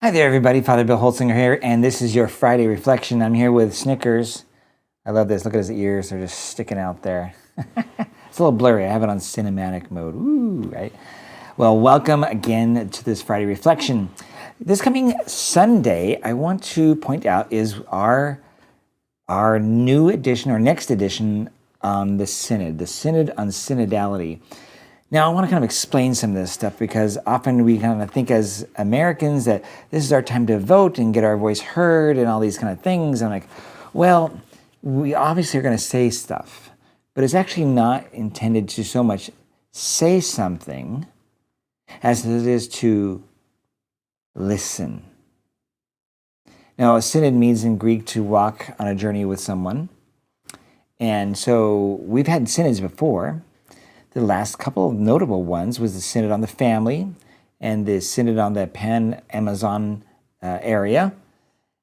Hi there, everybody. Father Bill Holtzinger here, and this is your Friday reflection. I'm here with Snickers. I love this. Look at his ears. They're just sticking out there. It's a little blurry. I have it on cinematic mode. Ooh, right? Well, welcome again to this Friday reflection. This coming Sunday, I want to point out is our new edition, or next edition on the Synod on Synodality. Now, I want to kind of explain some of this stuff because often we kind of think as Americans that this is our time to vote and get our voice heard and all these kind of things. I'm like, well, we obviously are going to say stuff, but it's actually not intended to so much say something as it is to listen. Now, a synod means in Greek to walk on a journey with someone. And so we've had synods before. The last couple of notable ones was the Synod on the Family and the Synod on the Pan-Amazon area.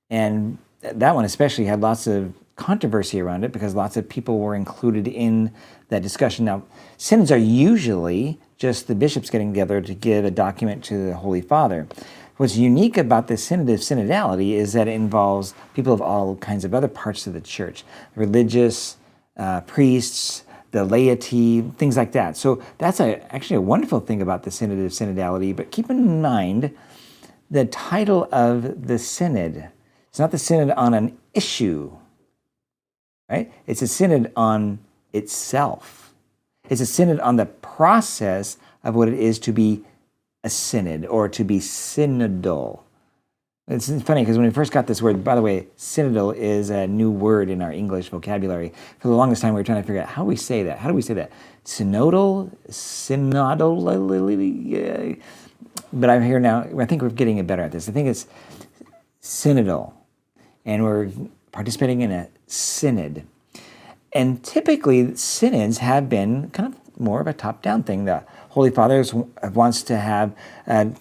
And that one especially had lots of controversy around it because lots of people were included in that discussion. Now, synods are usually just the bishops getting together to give a document to the Holy Father. What's unique about the Synod of Synodality is that it involves people of all kinds of other parts of the church, religious, priests, the laity, things like that. So that's actually a wonderful thing about the Synod of Synodality. But keep in mind the title of the Synod. It's not the Synod on an issue, right? It's a Synod on itself. It's a Synod on the process of what it is to be a Synod or to be synodal. It's funny because when we first got this word, by the way, synodal is a new word in our English vocabulary. For the longest time, we were trying to figure out how we say that. How do we say that? Synodal? Synodal? But I'm here now. I think we're getting better at this. I think it's synodal. And we're participating in a synod. And typically, synods have been kind of more of a top-down thing. The Holy Father wants to have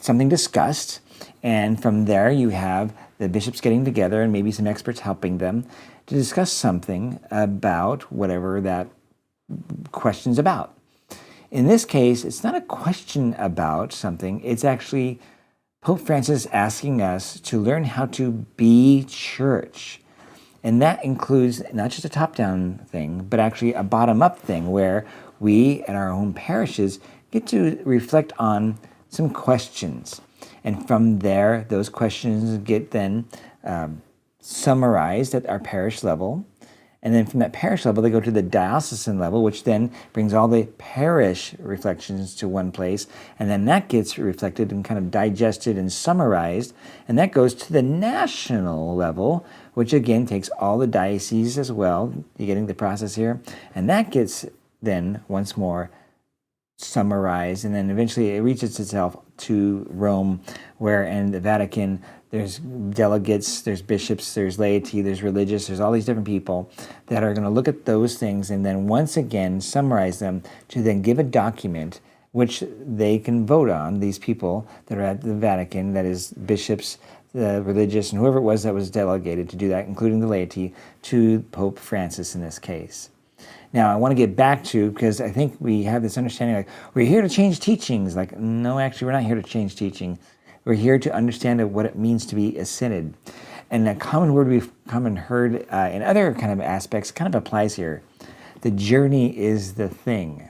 something discussed. And from there, you have the bishops getting together and maybe some experts helping them to discuss something about whatever that question's about. In this case, it's not a question about something. It's actually Pope Francis asking us to learn how to be church. And that includes not just a top-down thing, but actually a bottom-up thing where we at our own parishes get to reflect on some questions. And from there, those questions get then summarized at our parish level. And then from that parish level, they go to the diocesan level, which then brings all the parish reflections to one place. And then that gets reflected and kind of digested and summarized. And that goes to the national level, which again takes all the dioceses as well. You're getting the process here. And that gets then once more summarized, and then eventually it reaches itself to Rome, where in the Vatican there's delegates, there's bishops, there's laity, there's religious, there's all these different people that are going to look at those things and then once again summarize them to then give a document which they can vote on, these people that are at the Vatican, that is bishops, the religious, and whoever it was that was delegated to do that, including the laity, to Pope Francis in this case. Now, I want to get back to, because I think we have this understanding, like, we're here to change teachings. Like, no, actually, we're not here to change teaching. We're here to understand what it means to be a synod. And a common word we've come and heard in other kind of aspects kind of applies here. The journey is the thing.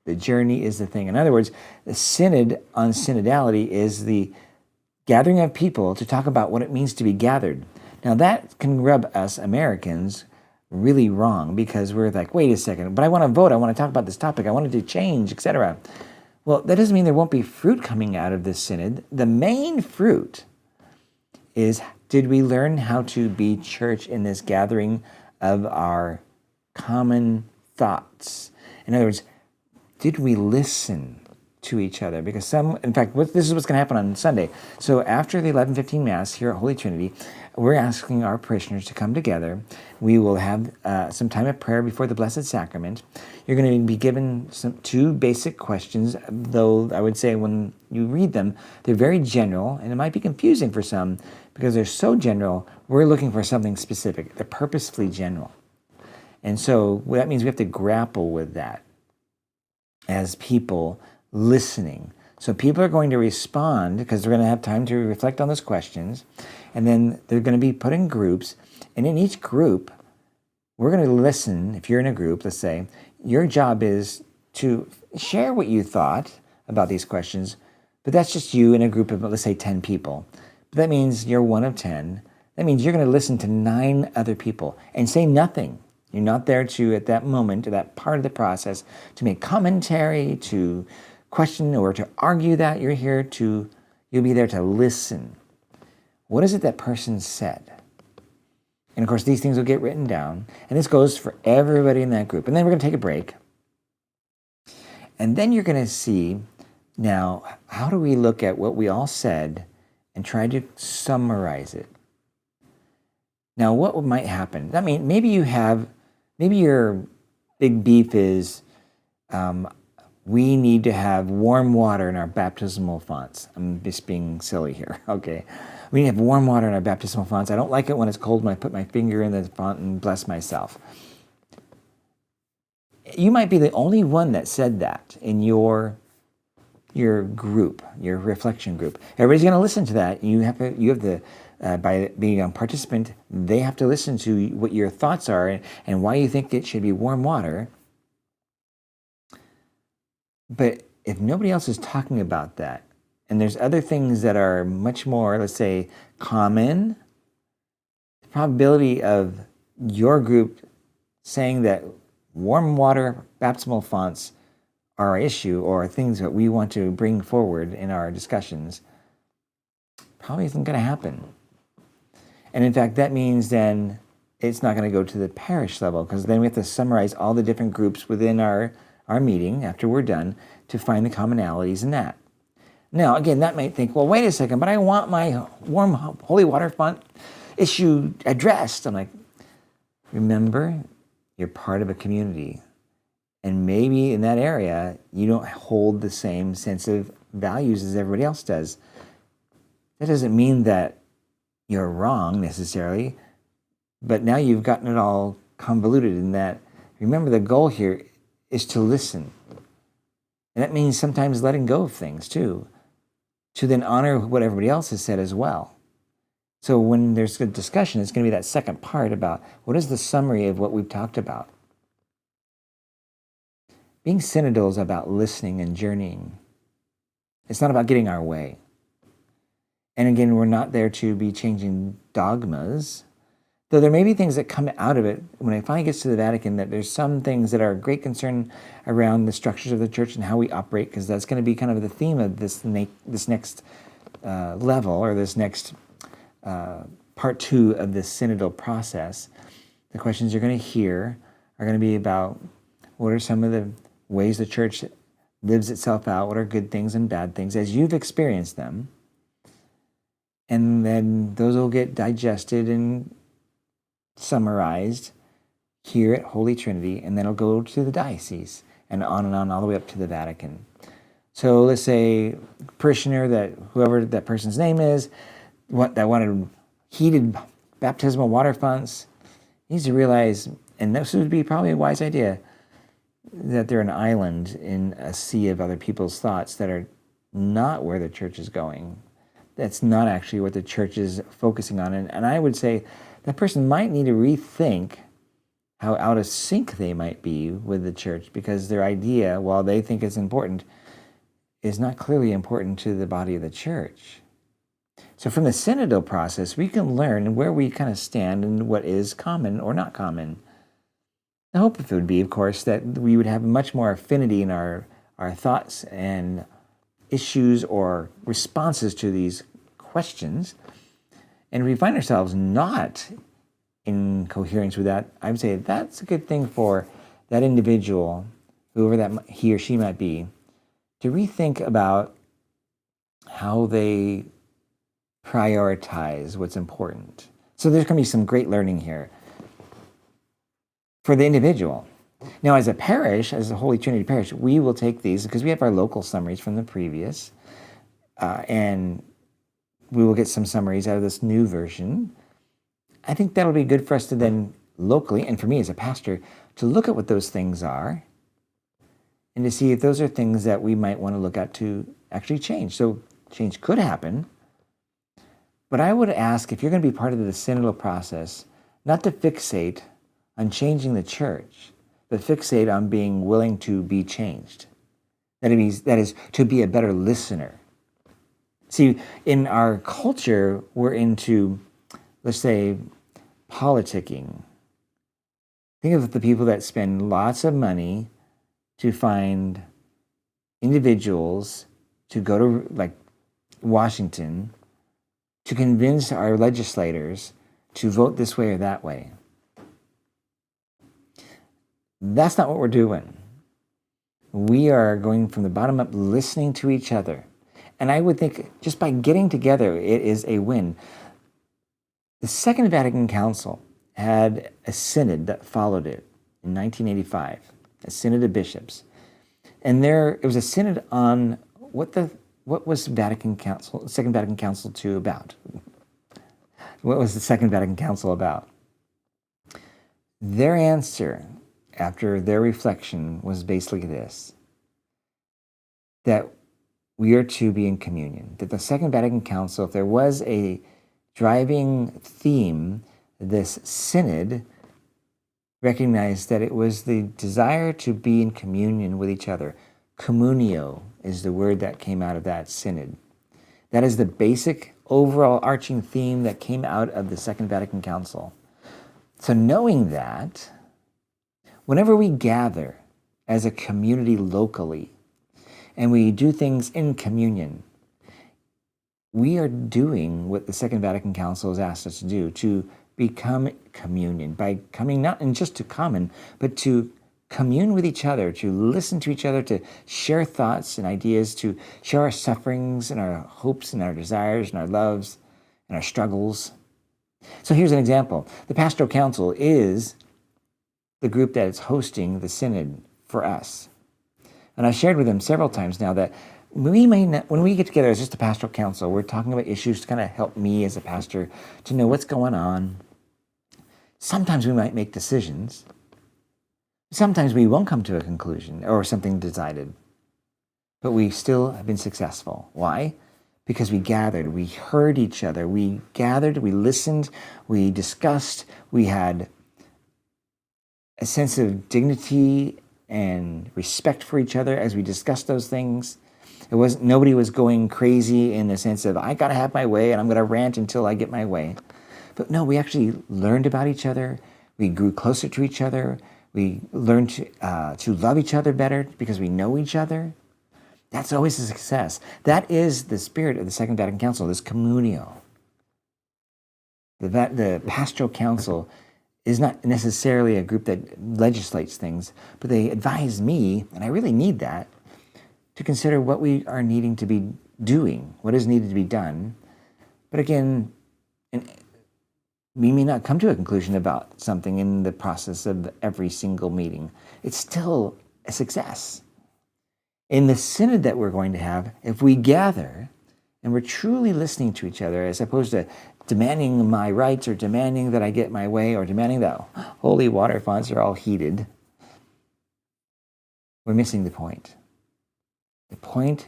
The journey is the thing. In other words, the Synod on Synodality is the gathering of people to talk about what it means to be gathered. Now, that can rub us Americans really wrong because we're like, wait a second, but I want to vote, I want to talk about this topic, I want to do change, etc. Well, that doesn't mean there won't be fruit coming out of this synod. The main fruit is, did we learn how to be church in this gathering of our common thoughts? In other words, did we listen to each other? Because in fact, this is what's going to happen on Sunday. So after the 11:15 Mass here at Holy Trinity, we're asking our parishioners to come together. We will have some time of prayer before the Blessed Sacrament. You're going to be given two basic questions, though I would say when you read them, they're very general, and it might be confusing for some because they're so general. We're looking for something specific. They're purposefully general. And so that means we have to grapple with that as people listening. So people are going to respond because they're going to have time to reflect on those questions. And then they're going to be put in groups. And in each group, we're going to listen. If you're in a group, let's say, your job is to share what you thought about these questions. But that's just you in a group of, let's say, 10 people. But that means you're one of 10. That means you're going to listen to 9 other people and say nothing. You're not there to, at that moment, at that part of the process, to make commentary, to question or to argue that. You'll be there to listen. What is it that person said? And of course, these things will get written down. And this goes for everybody in that group. And then we're going to take a break. And then you're going to see, now, how do we look at what we all said and try to summarize it? Now, what might happen? I mean, maybe your big beef is, we need to have warm water in our baptismal fonts. I'm just being silly here, okay? We need to have warm water in our baptismal fonts. I don't like it when it's cold when I put my finger in the font and bless myself. You might be the only one that said that in your group, your reflection group. Everybody's going to listen to that. You have the by being a participant, they have to listen to what your thoughts are and why you think it should be warm water. But if nobody else is talking about that, and there's other things that are much more, let's say, common, the probability of your group saying that warm water baptismal fonts are our issue or things that we want to bring forward in our discussions probably isn't going to happen. And in fact, that means then it's not going to go to the parish level, because then we have to summarize all the different groups within our meeting after we're done to find the commonalities in that. Now, again, that might think, well, wait a second, but I want my warm holy water font issue addressed. I'm like, remember, you're part of a community. And maybe in that area, you don't hold the same sense of values as everybody else does. That doesn't mean that you're wrong necessarily, but now you've gotten it all convoluted in that. Remember, the goal here is to listen. And that means sometimes letting go of things too, to then honor what everybody else has said as well. So when there's good discussion, it's going to be that second part about what is the summary of what we've talked about. Being synodal is about listening and journeying. It's not about getting our way. And again, we're not there to be changing dogmas, though there may be things that come out of it when it finally gets to the Vatican, that there's some things that are of great concern around the structures of the church and how we operate, because that's going to be kind of the theme of this next level, or this next part 2 of this synodal process. The questions you're going to hear are going to be about what are some of the ways the church lives itself out, what are good things and bad things as you've experienced them. And then those will get digested and summarized here at Holy Trinity, and then it'll go to the diocese and on all the way up to the Vatican. So let's say parishioner, that whoever that person's name is, that wanted heated baptismal water fonts, needs to realize, and this would be probably a wise idea, that they're an island in a sea of other people's thoughts that are not where the church is going. That's not actually what the church is focusing on. And I would say that person might need to rethink how out of sync they might be with the church, because their idea, while they think it's important, is not clearly important to the body of the church. So from the synodal process, we can learn where we kind of stand and what is common or not common. The hope would be, of course, that we would have much more affinity in our thoughts and issues or responses to these questions. And if we find ourselves not in coherence with that, I would say that's a good thing for that individual, whoever that he or she might be, to rethink about how they prioritize what's important. So there's going to be some great learning here for the individual. Now, as a parish, as a Holy Trinity parish, we will take these, because we have our local summaries from the previous, and we will get some summaries out of this new version. I think that'll be good for us to then locally, and for me as a pastor, to look at what those things are and to see if those are things that we might want to look at to actually change. So change could happen. But I would ask, if you're going to be part of the synodal process, not to fixate on changing the church, but fixate on being willing to be changed. That is, to be a better listener. See, in our culture, we're into, let's say, politicking. Think of the people that spend lots of money to find individuals to go to, like, Washington to convince our legislators to vote this way or that way. That's not what we're doing. We are going from the bottom up, listening to each other. And I would think just by getting together, it is a win. The Second Vatican Council had a synod that followed it in 1985, a synod of bishops. And it was a synod on what was Vatican Council, Second Vatican Council II about? What was the Second Vatican Council about? Their answer, after their reflection, was basically this: that we are to be in communion. That the Second Vatican Council, if there was a driving theme, this synod recognized that it was the desire to be in communion with each other. Communio is the word that came out of that synod. That is the basic overall arching theme that came out of the Second Vatican Council. So knowing that, whenever we gather as a community locally and we do things in communion, we are doing what the Second Vatican Council has asked us to do, to become communion, by coming not in just to common, but to commune with each other, to listen to each other, to share thoughts and ideas, to share our sufferings and our hopes and our desires and our loves and our struggles. So here's an example. The Pastoral Council is the group that is hosting the synod for us. And I've shared with them several times now that when we get together as just a pastoral council, we're talking about issues to kind of help me as a pastor to know what's going on. Sometimes we might make decisions. Sometimes we won't come to a conclusion or something decided. But we still have been successful. Why? Because we gathered, we heard each other, we gathered, we listened, we discussed, we had a sense of dignity and respect for each other as we discussed those things. Nobody was going crazy in the sense of, I gotta have my way and I'm gonna rant until I get my way. But no, we actually learned about each other. We grew closer to each other. We learned to love each other better because we know each other. That's always a success. That is the spirit of the Second Vatican Council, this communio. The Pastoral Council is not necessarily a group that legislates things, but they advise me, and I really need that, to consider what we are needing to be doing, what is needed to be done. But again, we may not come to a conclusion about something in the process of every single meeting. It's still a success. In the synod that we're going to have, if we gather and we're truly listening to each other, as opposed to demanding my rights or demanding that I get my way or demanding that holy water fonts are all heated, we're missing the point. The point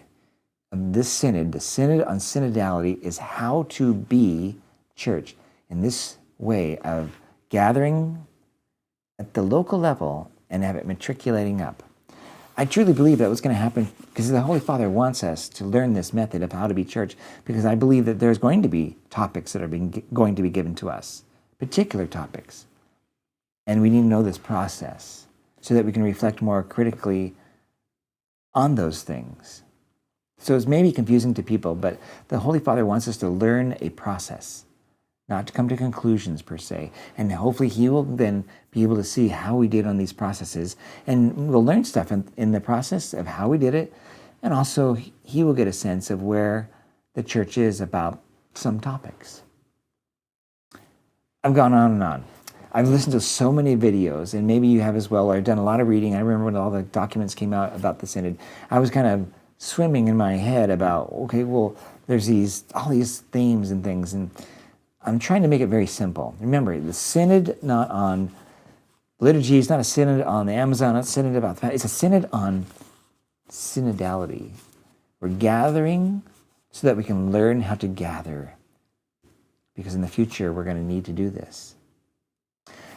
of this synod, the Synod on Synodality, is how to be church in this way of gathering at the local level and have it matriculating up. I truly believe that was going to happen because the Holy Father wants us to learn this method of how to be church, because I believe that there's going to be topics that are going to be given to us, particular topics. And we need to know this process so that we can reflect more critically on those things. So it's maybe confusing to people, but the Holy Father wants us to learn a process, not to come to conclusions per se. And hopefully he will then be able to see how we did on these processes. And we'll learn stuff in the process of how we did it. And also he will get a sense of where the church is about some topics. I've gone on and on. I've listened to so many videos, and maybe you have as well, or I've done a lot of reading. I remember when all the documents came out about the Synod, I was kind of swimming in my head about, okay, well, there's all these themes and things, and I'm trying to make it very simple. Remember, the Synod not on liturgy, it's not a Synod on the Amazon, not a Synod about the, it's a Synod on synodality, We're gathering so that we can learn how to gather, because in the future we're going to need to do this.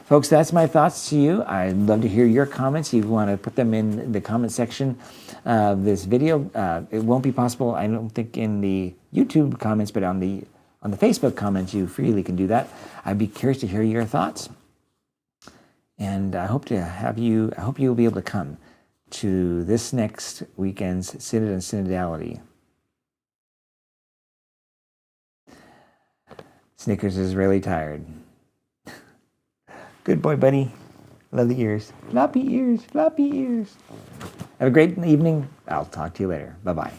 Folks, that's my thoughts to you. I'd love to hear your comments. If you want to put them in the comment section of this video. It won't be possible, I don't think, in the YouTube comments, but on the Facebook comments, you freely can do that. I'd be curious to hear your thoughts. And I hope you'll be able to come to this next weekend's Synod and Synodality. Snickers is really tired. Good boy, buddy. Love the ears. Floppy ears, floppy ears. Have a great evening. I'll talk to you later. Bye-bye.